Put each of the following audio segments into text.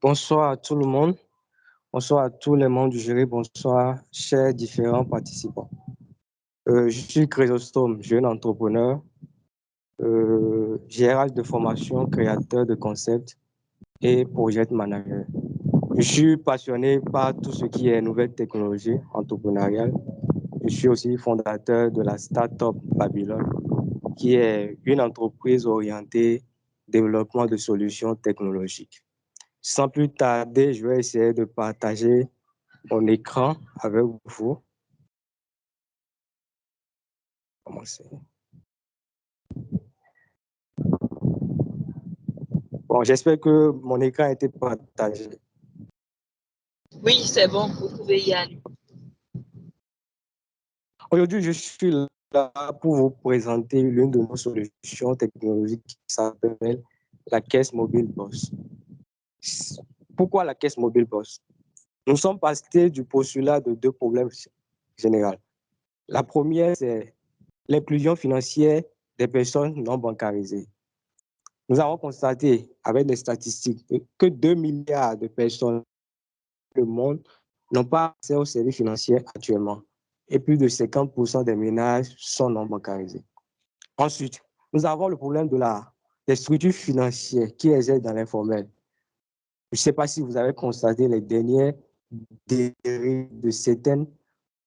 Bonsoir à tout le monde, bonsoir à tous les membres du jury, bonsoir chers différents participants. Je suis Chrysostome, jeune entrepreneur, gérant de formation, créateur de concepts et project manager. Je suis passionné par tout ce qui est nouvelles technologies entrepreneuriales. Je suis aussi fondateur de la start-up Babylone, qui est une entreprise orientée développement de solutions technologiques. Sans plus tarder, je vais essayer de partager mon écran avec vous. Commencer. Bon, j'espère que mon écran a été partagé. Oui, c'est bon, vous pouvez y aller. Aujourd'hui, je suis là pour vous présenter l'une de nos solutions technologiques qui s'appelle la caisse mobile Boss. Pourquoi la caisse mobile Boss? Nous sommes partis du postulat de deux problèmes généraux. La première, c'est l'inclusion financière des personnes non bancarisées. Nous avons constaté avec des statistiques que 2 milliards de personnes dans le monde n'ont pas accès aux services financiers actuellement et plus de 50% des ménages sont non bancarisés. Ensuite, nous avons le problème des structures financières qui exercent dans l'informel. Je ne sais pas si vous avez constaté les dernières dérives de certaines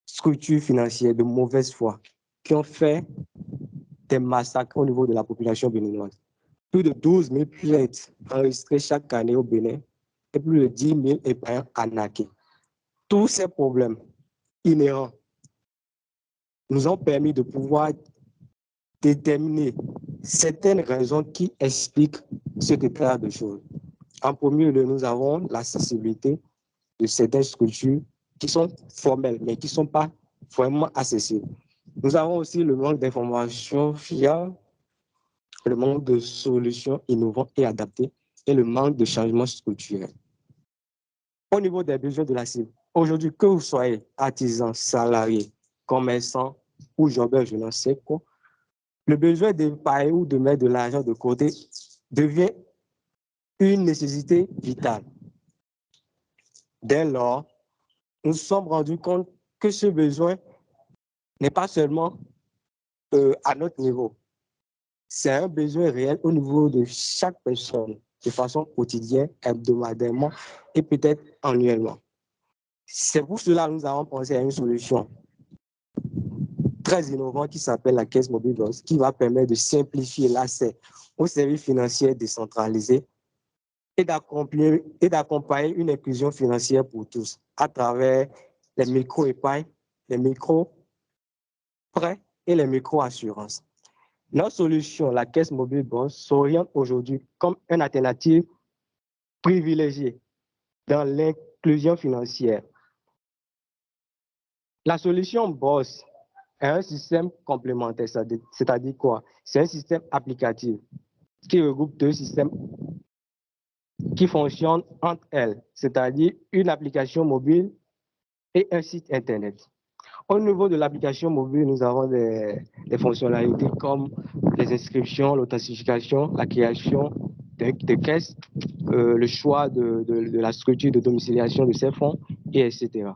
structures financières de mauvaise foi qui ont fait des massacres au niveau de la population béninoise. Plus de 12 000 plaintes enregistrées chaque année au Bénin et plus de 10 000 épargnants arnaqués. Tous ces problèmes inhérents nous ont permis de pouvoir déterminer certaines raisons qui expliquent cet état de choses. En premier lieu, nous avons l'accessibilité de certaines structures qui sont formelles, mais qui ne sont pas vraiment accessibles. Nous avons aussi le manque d'informations fiables, le manque de solutions innovantes et adaptées et le manque de changements structurels. Au niveau des besoins de la cible, aujourd'hui, que vous soyez artisan, salarié, commerçant ou jobber, je n'en sais quoi, le besoin d'épargner ou de mettre de l'argent de côté devient une nécessité vitale. Dès lors, nous nous sommes rendus compte que ce besoin n'est pas seulement à notre niveau. C'est un besoin réel au niveau de chaque personne, de façon quotidienne, hebdomadairement et peut-être annuellement. C'est pour cela que nous avons pensé à une solution très innovante qui s'appelle la caisse mobile Boss, qui va permettre de simplifier l'accès aux services financiers décentralisés et d'accompagner une inclusion financière pour tous à travers les micro-épargnes, les micro-prêts et les micro-assurances. Notre solution, la caisse mobile Boss, s'oriente aujourd'hui comme une alternative privilégiée dans l'inclusion financière. La solution Boss est un système complémentaire, c'est-à-dire quoi? C'est un système applicatif qui regroupe deux systèmes qui fonctionnent entre elles, c'est-à-dire une application mobile et un site Internet. Au niveau de l'application mobile, nous avons des fonctionnalités comme les inscriptions, l'authentification, la création de caisses, le choix de la structure de domiciliation de ces fonds, et etc.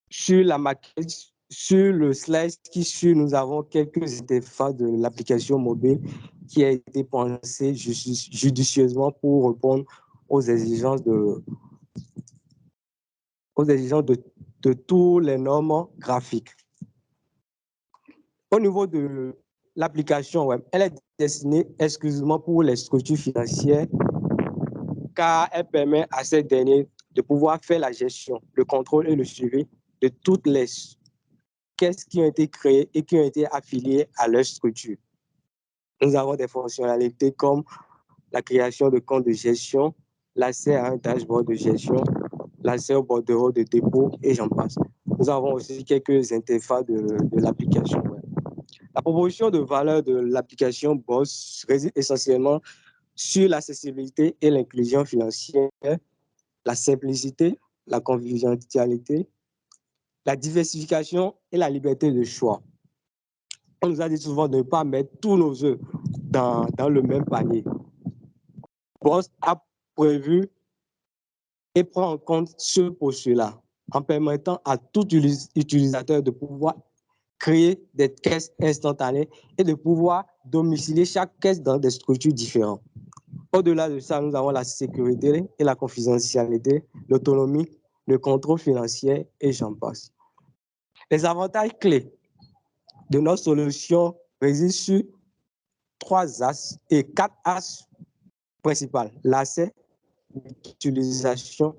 Sur la maquette, sur le slide qui suit, nous avons quelques interfaces de l'application mobile qui a été pensée judicieusement pour répondre aux exigences de tous les normes graphiques. Au niveau de l'application web, elle est destinée exclusivement pour les structures financières car elle permet à ces derniers de pouvoir faire la gestion, le contrôle et le suivi de toutes les caisses qui ont été créées et qui ont été affiliées à leur structure. Nous avons des fonctionnalités comme la création de comptes de gestion, l'accès à un dashboard de gestion, l'accès au bordereau de dépôt et j'en passe. Nous avons aussi quelques interfaces de l'application web. La proposition de valeur de l'application Boss réside essentiellement sur l'accessibilité et l'inclusion financière, la simplicité, la convivialité, la diversification et la liberté de choix. On nous a dit souvent de ne pas mettre tous nos œufs dans le même panier. BOSS a prévu et prend en compte ce postulat en permettant à tout utilisateur de pouvoir créer des caisses instantanées et de pouvoir domicilier chaque caisse dans des structures différentes. Au-delà de ça, nous avons la sécurité et la confidentialité, l'autonomie, le contrôle financier et j'en passe. Les avantages clés de notre solution résident sur 3 axes et 4 axes principaux: l'accès, l'utilisation,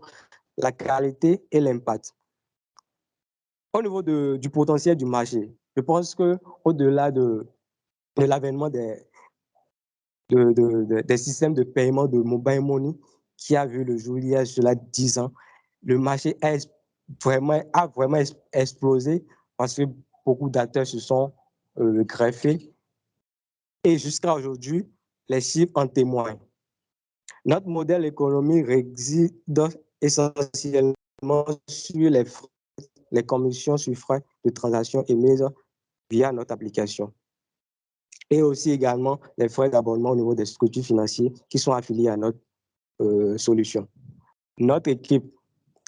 la qualité et l'impact. Au niveau du potentiel du marché, je pense qu'au-delà de l'avènement des systèmes de paiement de mobile money qui a vu le jour il y a cela 10 ans, le marché a vraiment explosé parce que beaucoup d'acteurs se sont greffés. Et jusqu'à aujourd'hui, les chiffres en témoignent. Notre modèle économique réside essentiellement sur les commissions sur frais de transaction émises via notre application. Et aussi également les frais d'abonnement au niveau des structures financières qui sont affiliées à notre solution. Notre équipe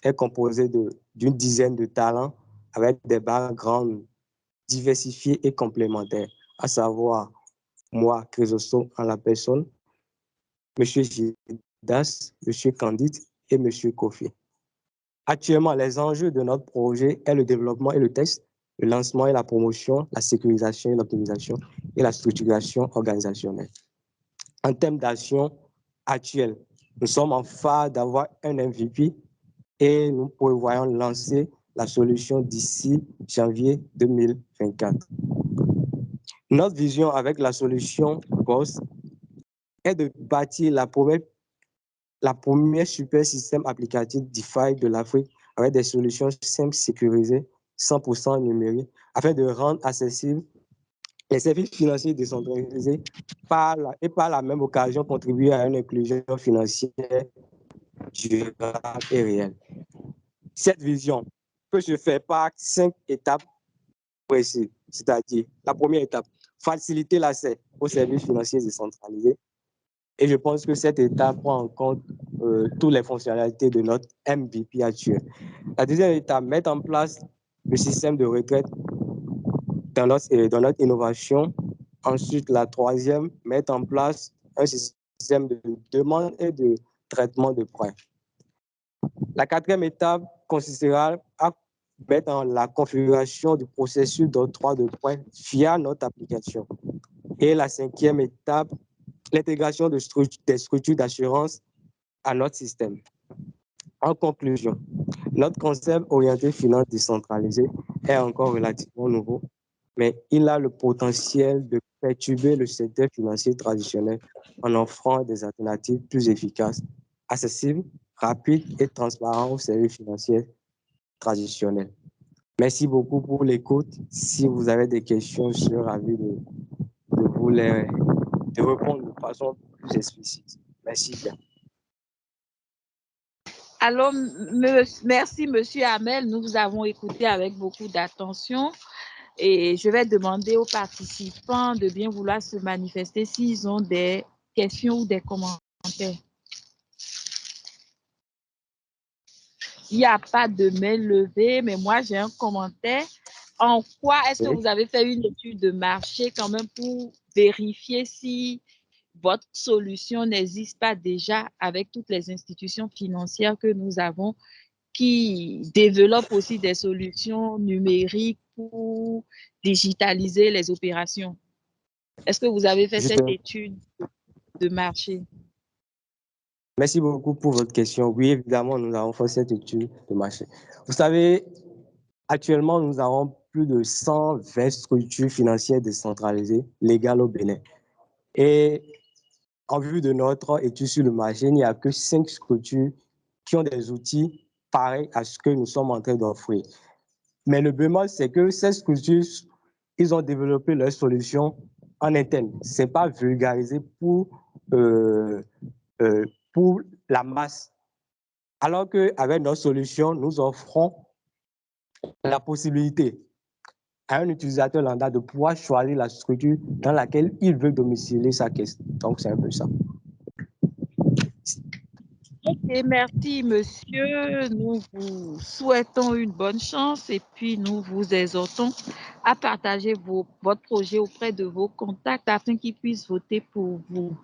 est composée d'une dizaine de talents avec des backgrounds diversifiés et complémentaires, à savoir moi, Chrysosto en la personne, M. Gidas, M. Candide et M. Kofi. Actuellement, les enjeux de notre projet sont le développement et le test, le lancement et la promotion, la sécurisation et l'optimisation et la structuration organisationnelle. En termes d'action actuelle, nous sommes en phase d'avoir un MVP et nous prévoyons lancer la solution d'ici janvier 2024. Notre vision avec la solution BOSS est de bâtir la première super système applicatif DeFi de l'Afrique avec des solutions simples, sécurisées, 100% numériques, afin de rendre accessibles les services financiers décentralisés et par la même occasion contribuer à une inclusion financière durable et réelle. Cette vision peut se faire par 5 étapes précises, c'est-à-dire la première étape, faciliter l'accès aux services financiers décentralisés. Et je pense que cette étape prend en compte toutes les fonctionnalités de notre MVP actuel. La deuxième étape, mettre en place le système de retraite dans notre innovation. Ensuite, la troisième, mettre en place un système de demande et de traitement de prêts. La quatrième étape consistera à mettre en la configuration du processus d'octroi de prêts via notre application. Et la cinquième étape, l'intégration des structures d'assurance à notre système. En conclusion, notre concept orienté finance décentralisée est encore relativement nouveau, mais il a le potentiel de perturber le secteur financier traditionnel en offrant des alternatives plus efficaces, accessibles, rapides et transparentes aux services financiers traditionnels. Merci beaucoup pour l'écoute. Si vous avez des questions, je serai ravi de répondre de façon plus explicite. Merci bien. Alors, merci, Monsieur Hamel. Nous vous avons écouté avec beaucoup d'attention et je vais demander aux participants de bien vouloir se manifester s'ils ont des questions ou des commentaires. Il n'y a pas de main levée, mais moi, j'ai un commentaire. En quoi est-ce que vous avez fait une étude de marché quand même pour vérifier si votre solution n'existe pas déjà avec toutes les institutions financières que nous avons qui développent aussi des solutions numériques pour digitaliser les opérations? Est-ce que vous avez fait cette étude de marché? Merci beaucoup pour votre question. Oui, évidemment, nous avons fait cette étude de marché. Vous savez, actuellement, nous avons plus de 120 structures financières décentralisées légales au Bénin. Et en vue de notre étude sur le marché, il n'y a que 5 structures qui ont des outils pareils à ce que nous sommes en train d'offrir. Mais le bémol, c'est que ces structures, ils ont développé leurs solutions en interne. Ce n'est pas vulgarisé pour la masse. Alors qu'avec notre solution, nous offrons la possibilité à un utilisateur lambda de pouvoir choisir la structure dans laquelle il veut domicilier sa caisse. Donc, c'est un peu ça. merci, monsieur. Nous vous souhaitons une bonne chance et puis nous vous exhortons à partager votre projet auprès de vos contacts afin qu'ils puissent voter pour vous.